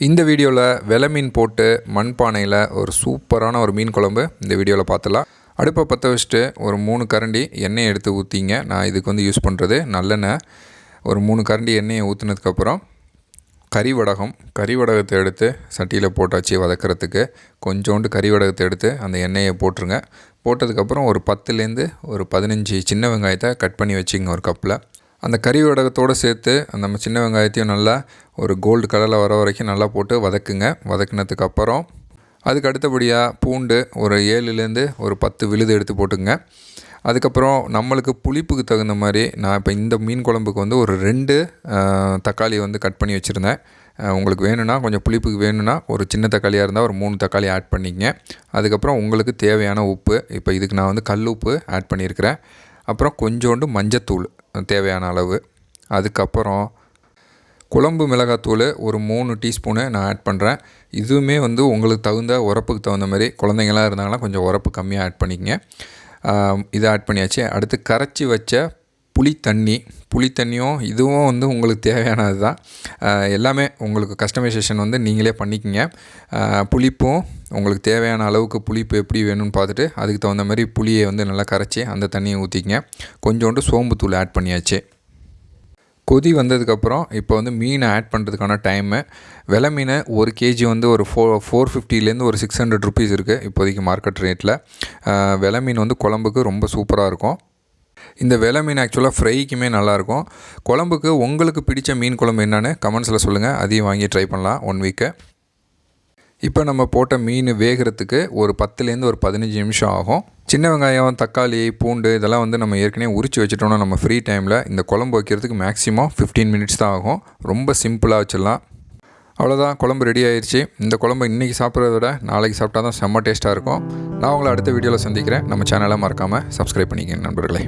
இந்த வீடியோவில் வெலை மீன் போட்டு மண்பானையில் ஒரு சூப்பரான ஒரு மீன் குழம்பு இந்த வீடியோவில் பார்த்துலாம். அடுப்பை பற்ற வச்சுட்டு ஒரு 3 கரண்டி எண்ணெயை எடுத்து ஊற்றிங்க. நான் இதுக்கு யூஸ் பண்ணுறது நல்லெண்ணெய். ஒரு 3 கரண்டி எண்ணெயை ஊற்றினதுக்கப்புறம் கறி வடகத்தை எடுத்து சட்டியில் போட்டாச்சு வதக்கிறதுக்கு. கொஞ்சோண்டு கறி வடகத்தை எடுத்து அந்த எண்ணெயை போட்டுருங்க. போட்டதுக்கப்புறம் ஒரு 10லேருந்து ஒரு 15 சின்ன வெங்காயத்தை கட் பண்ணி வச்சுங்க ஒரு கப்பில். அந்த கறி வடகத்தோடு சேர்த்து நம்ம சின்ன வெங்காயத்தையும் நல்லா ஒரு கோல்டு கலரில் வர வரைக்கும் நல்லா போட்டு வதக்குங்க. வதக்குனதுக்கப்புறம் அதுக்கு அடுத்தபடியாக பூண்டு ஒரு 7லேருந்து ஒரு 10 விழுது எடுத்து போட்டுங்க. அதுக்கப்புறம் நம்மளுக்கு புளிப்புக்கு தகுந்த மாதிரி நான் இப்போ இந்த மீன் குழம்புக்கு ஒரு 2 தக்காளி கட் பண்ணி வச்சுருந்தேன். உங்களுக்கு வேணும்னா கொஞ்சம் புளிப்புக்கு வேணும்னா ஒரு சின்ன தக்காளியாக இருந்தால் ஒரு 3 தக்காளி ஆட் பண்ணிக்கங்க. அதுக்கப்புறம் உங்களுக்கு தேவையான உப்பு, இப்போ இதுக்கு நான் கல் உப்பு ஆட் பண்ணியிருக்கிறேன். அப்புறம் கொஞ்சோண்டு மஞ்சத்தூள் தேவையான அளவு. அதுக்கப்புறம் குழம்பு மிளகாத்தூள் ஒரு 3 டீஸ்பூனு நான் ஆட் பண்ணுறேன். இதுவுமே உங்களுக்கு தகுந்த உரப்புக்கு தகுந்த மாதிரி, குழந்தைங்களாம் இருந்தாங்கன்னா கொஞ்சம் உரப்பு கம்மியாக ஆட் பண்ணிக்கங்க. இதை ஆட் பண்ணியாச்சு. அடுத்து கரைச்சி வச்ச புளித்தண்ணியும் இதுவும் உங்களுக்கு தேவையானது தான். எல்லாமே உங்களுக்கு கஸ்டமைசேஷன் நீங்களே பண்ணிக்கங்க. புளிப்பும் உங்களுக்கு தேவையான அளவுக்கு புளிப்பு எப்படி வேணும்னு பார்த்துட்டு அதுக்கு தகுந்த மாதிரி புளியை நல்லா கரைச்சி அந்த தண்ணியை ஊற்றிக்கங்க. கொஞ்சோண்டு சோம்புத்தூள் ஆட் பண்ணியாச்சு. கொதி வந்ததுக்கப்புறம் இப்போ மீனை ஆட் பண்ணுறதுக்கான டைமு. வெலை மீன் 1 கேஜி ஒரு 450லேருந்து ஒரு 600 ருபீஸ் இருக்குது இப்போதைக்கு மார்க்கெட் ரேட்டில். வெலை மீன் குழம்புக்கு ரொம்ப சூப்பராக இருக்கும். இந்த வெலை மீன் ஆக்சுவலாக ஃப்ரைக்குமே நல்லாயிருக்கும். குழம்புக்கு உங்களுக்கு பிடிச்ச மீன் குழம்பு என்னன்னு கமெண்ட்ஸில் சொல்லுங்கள். அதையும் வாங்கி ட்ரை பண்ணலாம் 1 வீக்கு. இப்போ நம்ம போட்ட மீன் வேகிறதுக்கு ஒரு 10லேருந்து ஒரு 15 நிமிஷம் ஆகும். சின்ன வெங்காயம், தக்காளி, பூண்டு இதெல்லாம் நம்ம ஏற்கனவே உரித்து வச்சுட்டோம்னா நம்ம ஃப்ரீ டைமில் இந்த குழம்பு வைக்கிறதுக்கு மேக்ஸிமம் 15 மினிட்ஸ் தான் ஆகும். ரொம்ப சிம்பிளாக வச்சிடலாம். அவ்வளோதான், குழம்பு ரெடி ஆயிடுச்சு. இந்த குழம்பு இன்றைக்கி சாப்பிட்றத விட நாளைக்கு சாப்பிட்டா தான் செம்ம டேஸ்ட்டாக இருக்கும். நான் உங்களை அடுத்த வீடியோவில் சந்திக்கிறேன். நம்ம சேனலை மறக்காமல் சப்ஸ்கிரைப் பண்ணிக்கங்க நண்பர்களே.